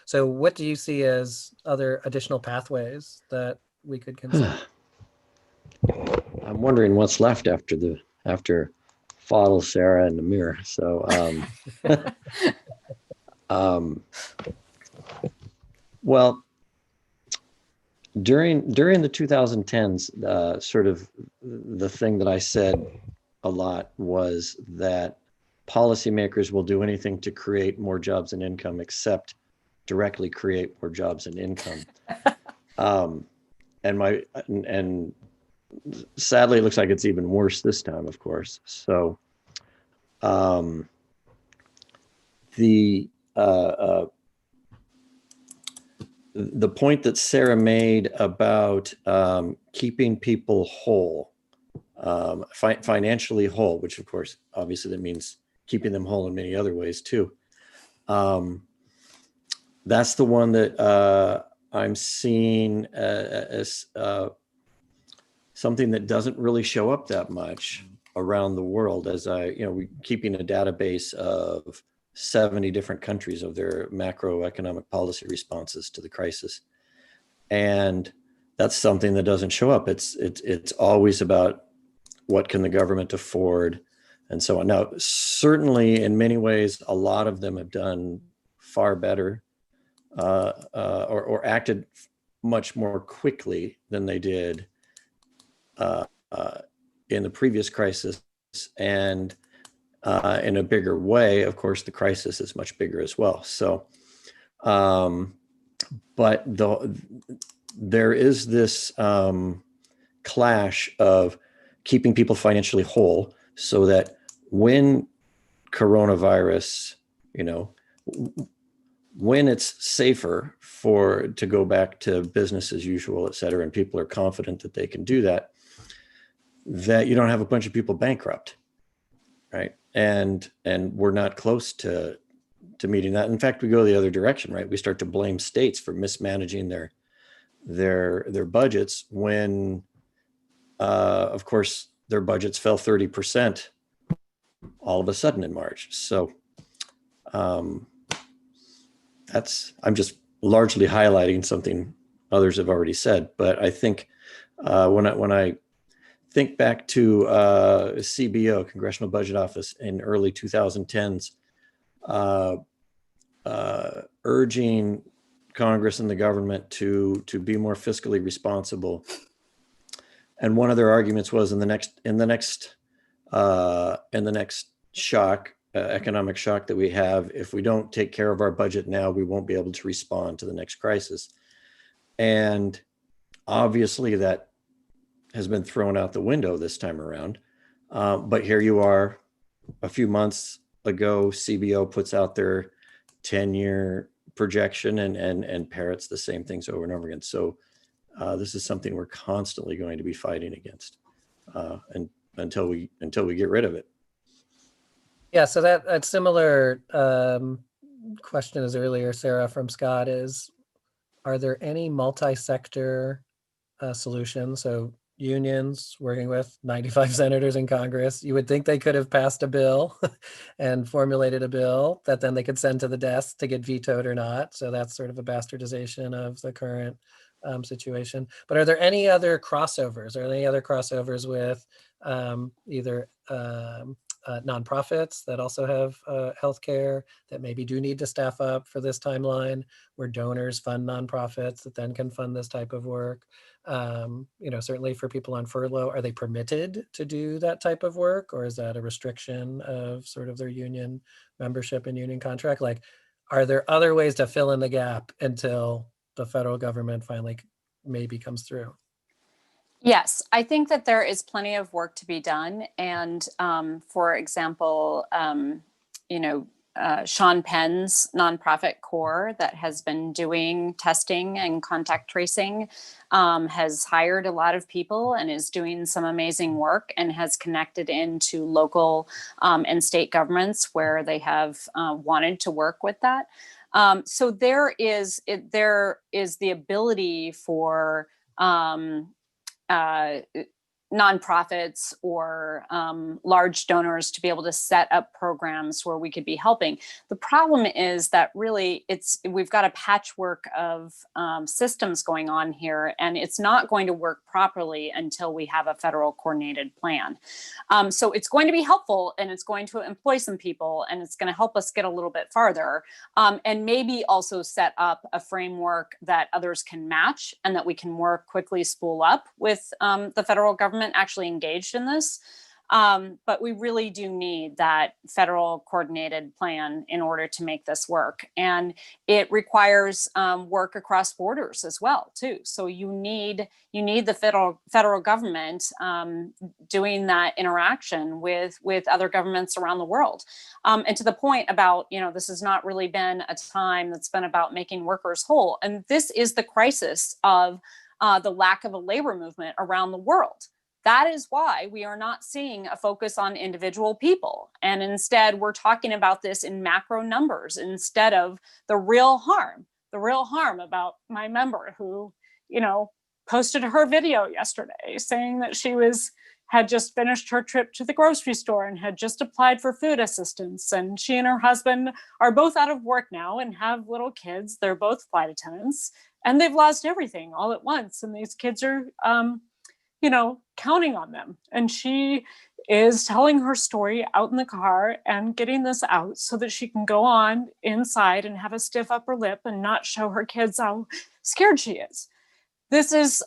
so what do you see as other additional pathways that we could consider? I'm wondering what's left after Fadl, Sara, and Amir. So, well, during the 2010s, sort of the thing that I said a lot was that policymakers will do anything to create more jobs and income except directly create more jobs and income. And sadly, it looks like it's even worse this time, of course. So the point that Sara made about keeping people whole, financially whole, which of course, obviously that means keeping them whole in many other ways too. That's the one that I'm seeing as something that doesn't really show up that much around the world. As we're keeping a database of 70 different countries of their macroeconomic policy responses to the crisis. And that's something that doesn't show up. It's always about what can the government afford and so on. Now, certainly in many ways, a lot of them have done far better or acted much more quickly than they did in the previous crisis, and in a bigger way. Of course, the crisis is much bigger as well. So, but there is this clash of keeping people financially whole so that when coronavirus, when it's safer to go back to business as usual, et cetera, and people are confident that they can do that you don't have a bunch of people bankrupt, right? And we're not close to meeting that. In fact, we go the other direction, right? We start to blame states for mismanaging their budgets when, of course, their budgets fell 30% all of a sudden in March. So I'm just largely highlighting something others have already said. But I think when I think back to CBO, Congressional Budget Office, in early 2010s, urging Congress and the government to be more fiscally responsible. And one of their arguments was in the next shock, economic shock that we have, if we don't take care of our budget now, we won't be able to respond to the next crisis. And obviously that has been thrown out the window this time around. But here you are, a few months ago, CBO puts out their 10-year projection and parrots the same things over and over again. So this is something we're constantly going to be fighting against and until we get rid of it. Yeah, so that similar question as earlier, Sara, from Scott, is, are there any multi-sector solutions? So unions working with 95 senators in Congress. You would think they could have passed a bill and formulated a bill that then they could send to the desk to get vetoed or not. So that's sort of a bastardization of the current situation. But are there any other crossovers? Are there any other crossovers with either nonprofits that also have healthcare that maybe do need to staff up for this timeline, where donors fund nonprofits that then can fund this type of work? Certainly for people on furlough, are they permitted to do that type of work, or is that a restriction of sort of their union membership and union contract? Like, are there other ways to fill in the gap until the federal government finally maybe comes through? Yes, I think that there is plenty of work to be done. And for example, Sean Penn's nonprofit core that has been doing testing and contact tracing has hired a lot of people and is doing some amazing work, and has connected into local and state governments where they have wanted to work with that. So there is the ability for nonprofits or large donors to be able to set up programs where we could be helping. The problem is that really we've got a patchwork of systems going on here, and it's not going to work properly until we have a federal coordinated plan. So it's going to be helpful, and it's going to employ some people, and it's going to help us get a little bit farther, and maybe also set up a framework that others can match and that we can more quickly spool up with the federal government actually engaged in this. But we really do need that federal coordinated plan in order to make this work. And it requires work across borders as well, too. So you need the federal government doing that interaction with other governments around the world. And to the point about, this has not really been a time that's been about making workers whole. And this is the crisis of the lack of a labor movement around the world. That is why we are not seeing a focus on individual people. And instead, we're talking about this in macro numbers instead of the real harm about my member who, posted her video yesterday saying that she had just finished her trip to the grocery store and had just applied for food assistance. And she and her husband are both out of work now and have little kids. They're both flight attendants, and they've lost everything all at once. And these kids are, counting on them. And she is telling her story out in the car and getting this out so that she can go on inside and have a stiff upper lip and not show her kids how scared she is. This is,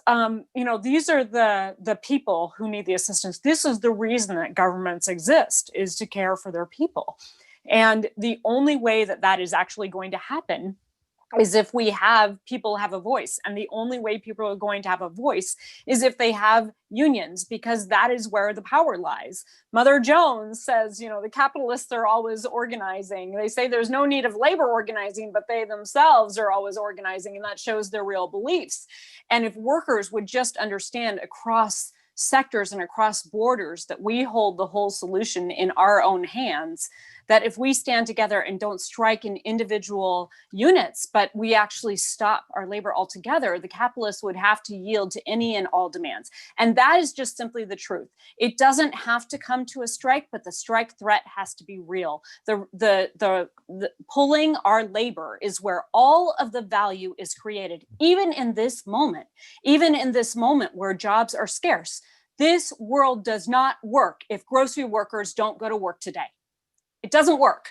these are the people who need the assistance. This is the reason that governments exist, is to care for their people. And the only way that is actually going to happen is if people have a voice. And the only way people are going to have a voice is if they have unions, because that is where the power lies. Mother Jones says, the capitalists are always organizing. They say there's no need of labor organizing, but they themselves are always organizing, and that shows their real beliefs. And if workers would just understand across sectors and across borders that we hold the whole solution in our own hands, that if we stand together and don't strike in individual units, but we actually stop our labor altogether, the capitalists would have to yield to any and all demands. And that is just simply the truth. It doesn't have to come to a strike, but the strike threat has to be real. The pulling our labor is where all of the value is created, even in this moment where jobs are scarce. This world does not work if grocery workers don't go to work today. It doesn't work.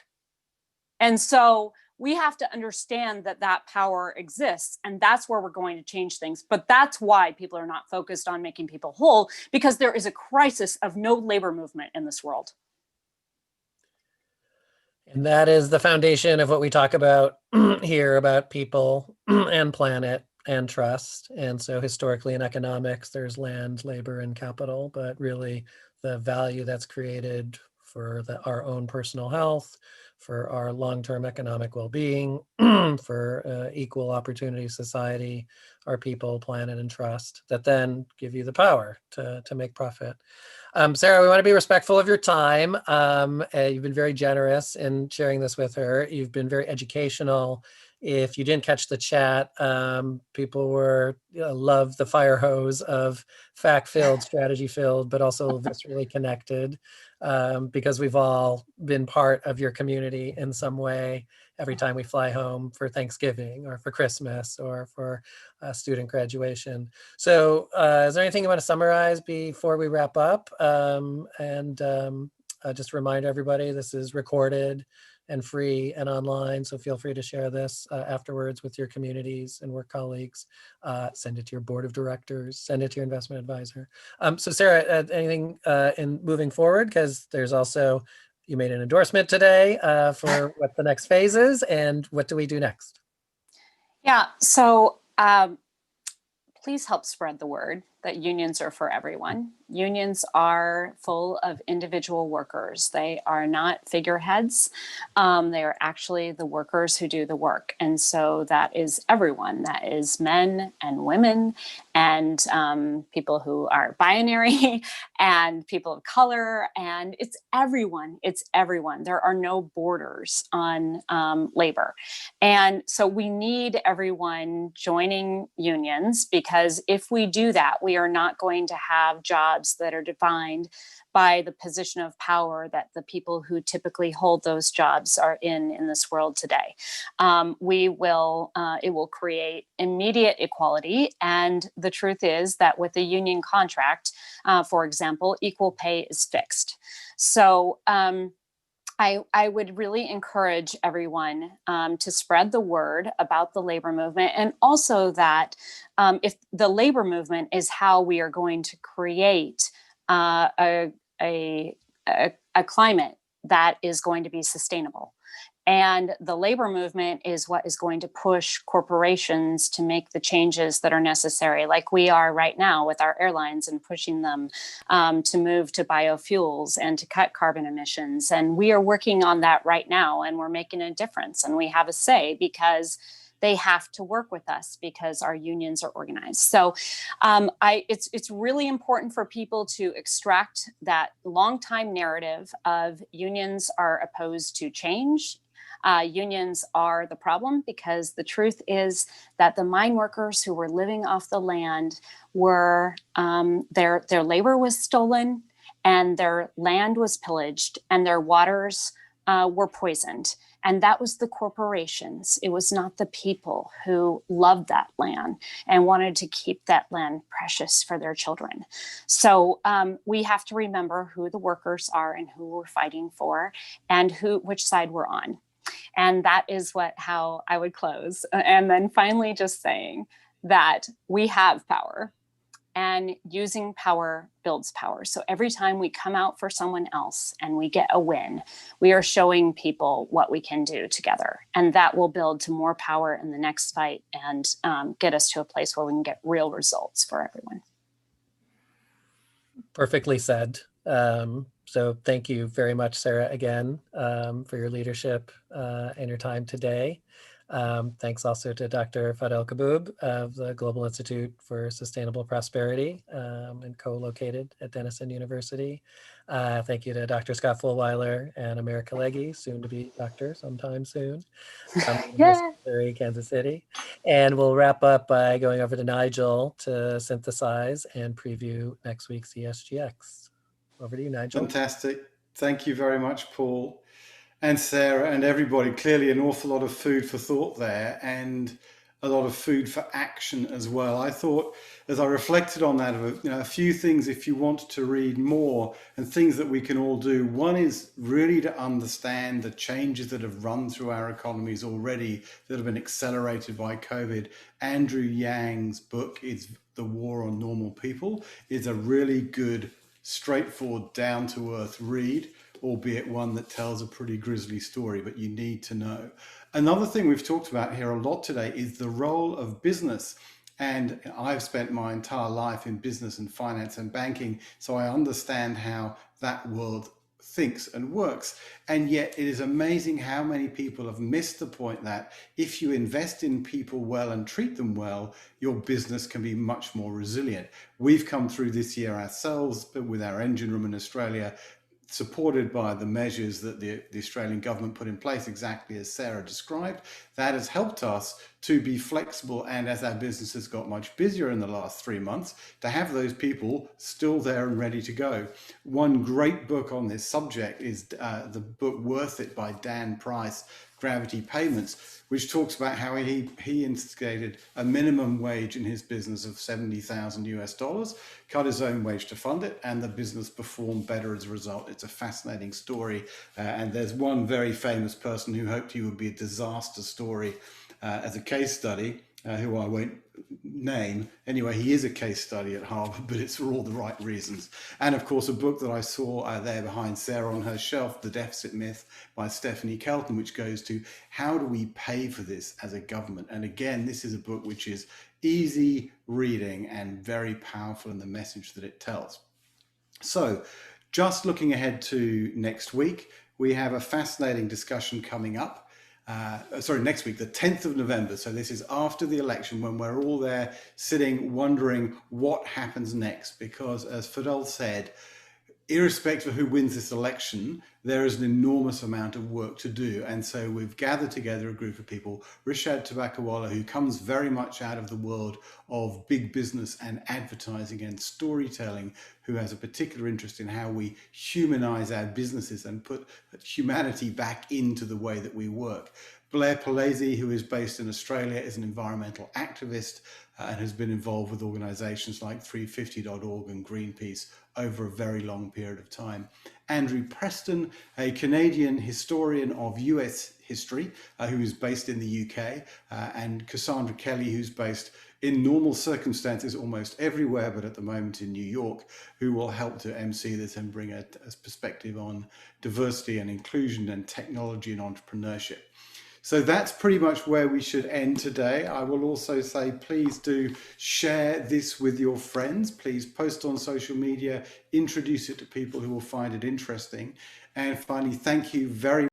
And so we have to understand that power exists, and that's where we're going to change things. But that's why people are not focused on making people whole, because there is a crisis of no labor movement in this world. And that is the foundation of what we talk about here about people and planet and trust. And so historically in economics, there's land, labor, and capital, but really the value that's created for our own personal health, for our long-term economic well-being, for equal opportunity society, our people, planet, and trust, that then give you the power to make profit. Sara, we want to be respectful of your time. You've been very generous in sharing this with her. You've been very educational If you didn't catch the chat, people were love the fire hose of fact-filled, strategy-filled, but also viscerally connected, because we've all been part of your community in some way every time we fly home for Thanksgiving or for Christmas or for student graduation. So is there anything you want to summarize before we wrap up? Just remind everybody, this is recorded and free and online, so feel free to share this afterwards with your communities and work colleagues. Send it to your board of directors, send it to your investment advisor. So Sarah, anything in moving forward, because there's also, you made an endorsement today for what the next phase is, and what do we do next? Yeah, so please help spread the word that unions are for everyone. Unions are full of individual workers. They are not figureheads. They are actually the workers who do the work. And so that is everyone. That is men and women and people who are binary and people of color. And it's everyone. It's everyone. There are no borders on labor. And so we need everyone joining unions, because if we do that, we are not going to have jobs that are defined by the position of power that the people who typically hold those jobs are in this world today. It will create immediate equality. And the truth is that with a union contract, for example, equal pay is fixed. So I would really encourage everyone to spread the word about the labor movement, and also that if the labor movement is how we are going to create a climate that is going to be sustainable. And the labor movement is what is going to push corporations to make the changes that are necessary, like we are right now with our airlines and pushing them to move to biofuels and to cut carbon emissions. And we are working on that right now, and we're making a difference. And we have a say because they have to work with us because our unions are organized. So it's really important for people to extract that long-time narrative of unions are opposed to change. Unions are the problem, because the truth is that the mine workers who were living off the land were, their labor was stolen, and their land was pillaged, and their waters were poisoned. And that was the corporations. It was not the people who loved that land and wanted to keep that land precious for their children. So we have to remember who the workers are and who we're fighting for, and which side we're on. And that is how I would close. And then finally just saying that we have power, and using power builds power. So every time we come out for someone else and we get a win, we are showing people what we can do together. And that will build to more power in the next fight and get us to a place where we can get real results for everyone. Perfectly said. So thank you very much, Sarah, again, for your leadership and your time today. Thanks also to Dr. Fadel Kaboub of the Global Institute for Sustainable Prosperity and co-located at Denison University. Thank you to Dr. Scott Fullwiler and America Legge, soon to be doctor sometime soon, from University of Kansas City. And we'll wrap up by going over to Nigel to synthesize and preview next week's ESGX. Over to you, Nigel. Fantastic. Thank you very much, Paul and Sarah and everybody. Clearly an awful lot of food for thought there, and a lot of food for action as well. I thought, as I reflected on that, a few things if you want to read more and things that we can all do. One is really to understand the changes that have run through our economies already that have been accelerated by COVID. Andrew Yang's book is The War on Normal People. It's a really good, straightforward, down-to-earth read, albeit one that tells a pretty grisly story, but you need to know. Another thing we've talked about here a lot today is the role of business. And I've spent my entire life in business and finance and banking, so I understand how that world thinks and works. And yet it is amazing how many people have missed the point that if you invest in people well and treat them well, your business can be much more resilient. We've come through this year ourselves, but with our engine room in Australia, supported by the measures that the Australian government put in place, exactly as Sarah described, that has helped us to be flexible, and as our businesses got much busier in the last 3 months, to have those people still there and ready to go. One great book on this subject is the book Worth It by Dan Price, Gravity Payments, which talks about how he instigated a minimum wage in his business of $70,000, cut his own wage to fund it, and the business performed better as a result. It's a fascinating story, and there's one very famous person who hoped he would be a disaster story as a case study, who I won't name. Anyway, he is a case study at Harvard, but it's for all the right reasons. And of course, a book that I saw there behind Sarah on her shelf, The Deficit Myth by Stephanie Kelton, which goes to how do we pay for this as a government? And again, this is a book which is easy reading and very powerful in the message that it tells. So just looking ahead to next week, we have a fascinating discussion coming up. Next week, the 10th of November. So this is after the election, when we're all there sitting wondering what happens next. Because as Fidel said, irrespective of who wins this election, there is an enormous amount of work to do. And so we've gathered together a group of people, Rishad Tabakawala, who comes very much out of the world of big business and advertising and storytelling, who has a particular interest in how we humanize our businesses and put humanity back into the way that we work. Blair Palese, who is based in Australia, is an environmental activist and has been involved with organizations like 350.org and Greenpeace over a very long period of time. Andrew Preston, a Canadian historian of US history, who is based in the UK, and Cassandra Kelly, who's based in normal circumstances almost everywhere, but at the moment in New York, who will help to MC this and bring a perspective on diversity and inclusion and technology and entrepreneurship. So that's pretty much where we should end today. I will also say, please do share this with your friends. Please post on social media, introduce it to people who will find it interesting. And finally, thank you very much